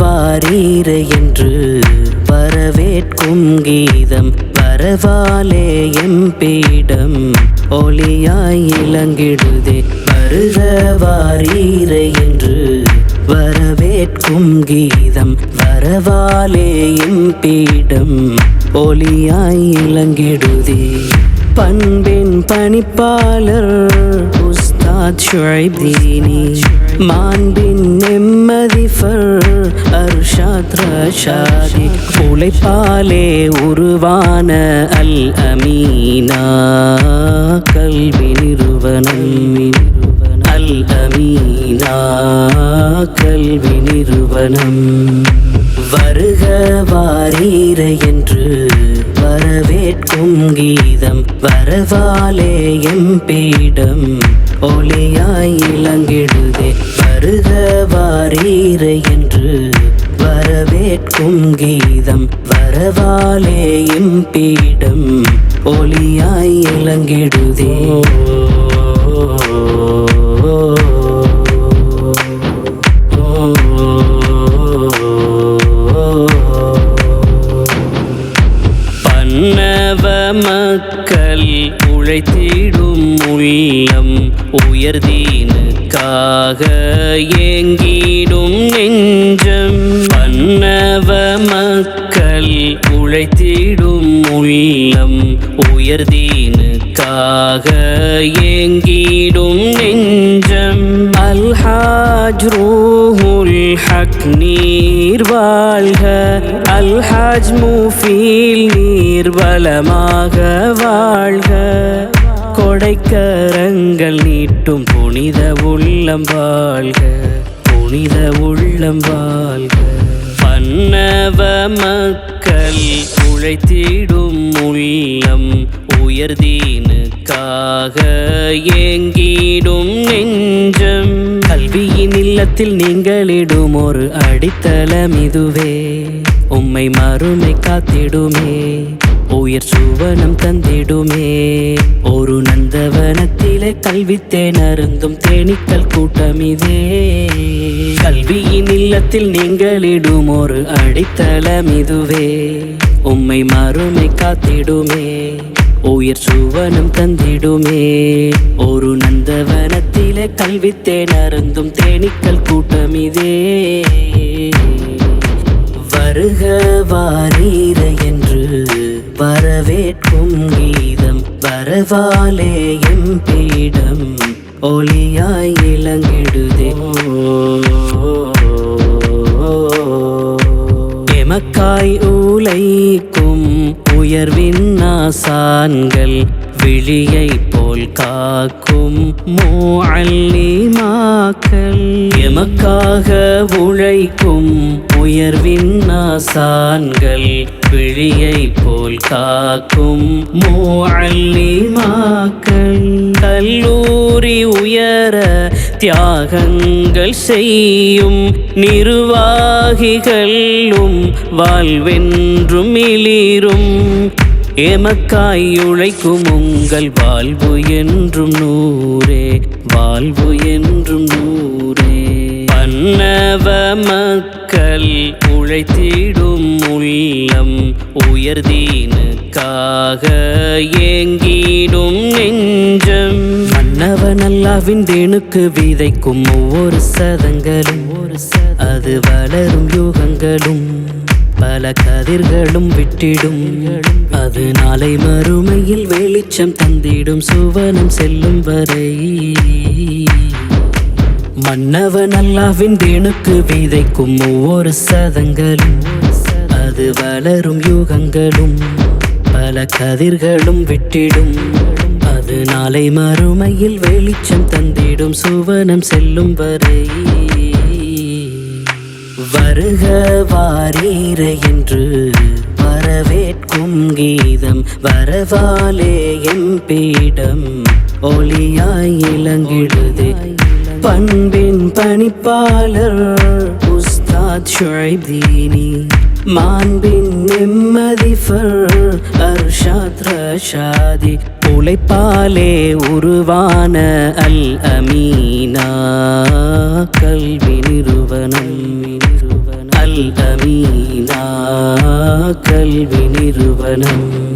வாரீரே என்று வரவேற்கும் கீதம் வரவாலே எம்பீடம் ஒளியாய் இலங்கிடுதே. வருக வாரீரே என்று வரவேற்கும் கீதம் வரவாலே எம்பீடம் ஒளியாய் இலங்கிடுதே. பண்பின் பணிப்பாளர் உஸ்தாத் ஷுஐப் தீனி, மாண்பின் நிம்மதி அர்ஷாத் ரஷாதி, உழைப்பாலே உருவான அல் அமீனா கல்வி நிறுவனம். அல் அமீனா கல்வி நிறுவனம். வருக வாரீரே என்று வரவேற்கும் கீதம் வரவாலே எம்பீடம் ஒளியாய் இலங்கிடுதே. வருக வாரீரே என்று வரவேற்கும் கீதம் வரவாலே எம்பீடம் ஒளியாய் இலங்கிடுதே. பன்னவ மக்கள் உழைத்திடும் உள்ளம் உயர்தீனுக்காக ஏங்கிடும் நெஞ்சம். பன்னவ மக்கள் உழைத்திடும் உள்ளம் உயர்தீனுக்காக ஏங்கிடும் நெஞ்சம். அல்ஹாஜ் ரூஹுல் ஹக் நீர் வாழ்க, அல்ஹாஜ் முஃபீல் நீர் வளமாக வாழ்க. கொடைக்கரங்கள் நீட்டும் புனித உள்ளம் வாழ்க, புனித உள்ளம் வாழ்க. பன்னவ மக்கள் உழைத்திடும் உள்ளம் உயர்தீனுக்காக ஏங்கிடும் நெஞ்சம். கல்வியின் இல்லத்தில் நீங்களிடும் ஒரு அடித்தளம் இதுவே, உம்மை மறுமை காத்திடுமே, உயர் சுவனம் தந்திடுமே. ஒரு நந்தவனத்திலே கல்வித்தேன் அருந்தும் தேனீக்கள் கூட்டம் இதே. கல்வியின் இல்லத்தில் நீங்களிடும் ஒரு அடித்தளம் இதுவே, உம்மை மறுமை காத்திடுமே, உயர் சுவனம் தந்திடுமே. ஒரு நந்தவனத்திலே கல்வித்தேன் அருந்தும் தேனீக்கள் கூட்டம் இதே. வருக வாரீரே என்று வரவேற்கும் கீதம் வரவாலே எம்பீடம் ஒளியாய் இலங்கிடுதே. எமக்காய் உழைக்கும் உயர்வின் ஆசான்கள் விழியை போல் காக்கும் முஅல்லிமாக்கள். எமக்காக உழைக்கும் உயர்வின் ஆசான்கள் விழியை போல் காக்கும் முஅல்லிமாக்கள். கல்லூரி உயர தியாகங்கள் செய்யும் நிர்வாகிகளும் வாழ்வென்றும் மிளிரும். எமக்காய் உழைக்கும் உங்கள் வாழ்வு என்றும் நூறே, வாழ்வு என்றும் நூறே. பன்னவ மக்கள் உழைத்திடும் உள்ளம் உயர்தீனுக்காக ஏங்கிடும் நெஞ்சம். மன்னவன் அல்லாஹ்வின் தீனுக்கு விதைக்கும் ஒவ்வொரு சதங்களும் அது வளரும் யுகங்களும் பல கதிர்களும் விட்டிடும். அது நாளை மறுமையில் வெளிச்சம் தந்திடும் சுவனம் செல்லும் வரை. மன்னவன் அல்லாஹ்வின் தீனுக்கு விதைக்கும் ஒவ்வொரு சதங்களும் அது வளரும் யுகங்களும் பல கதிர்களும் விட்டிடும். அது நாளை மறுமையில் வெளிச்சம் தந்திடும் சுவனம் செல்லும் வரை. வருக வாரீரே என்று வரவேற்கும் கீதம் வரவாலே எம்பீடம் ஒளியாய் இலங்கிடுதே. பண்பின் பணிப்பாளர் உஸ்தாத் ஷுஐப் தீனி, மாண்பின் நிம்மதி அர்ஷாத் ரஷாதி, உழைப்பாலே உருவான அல் அமீனா கல்வி நிறுவனம். அல் கல்வி நிறுவனம்.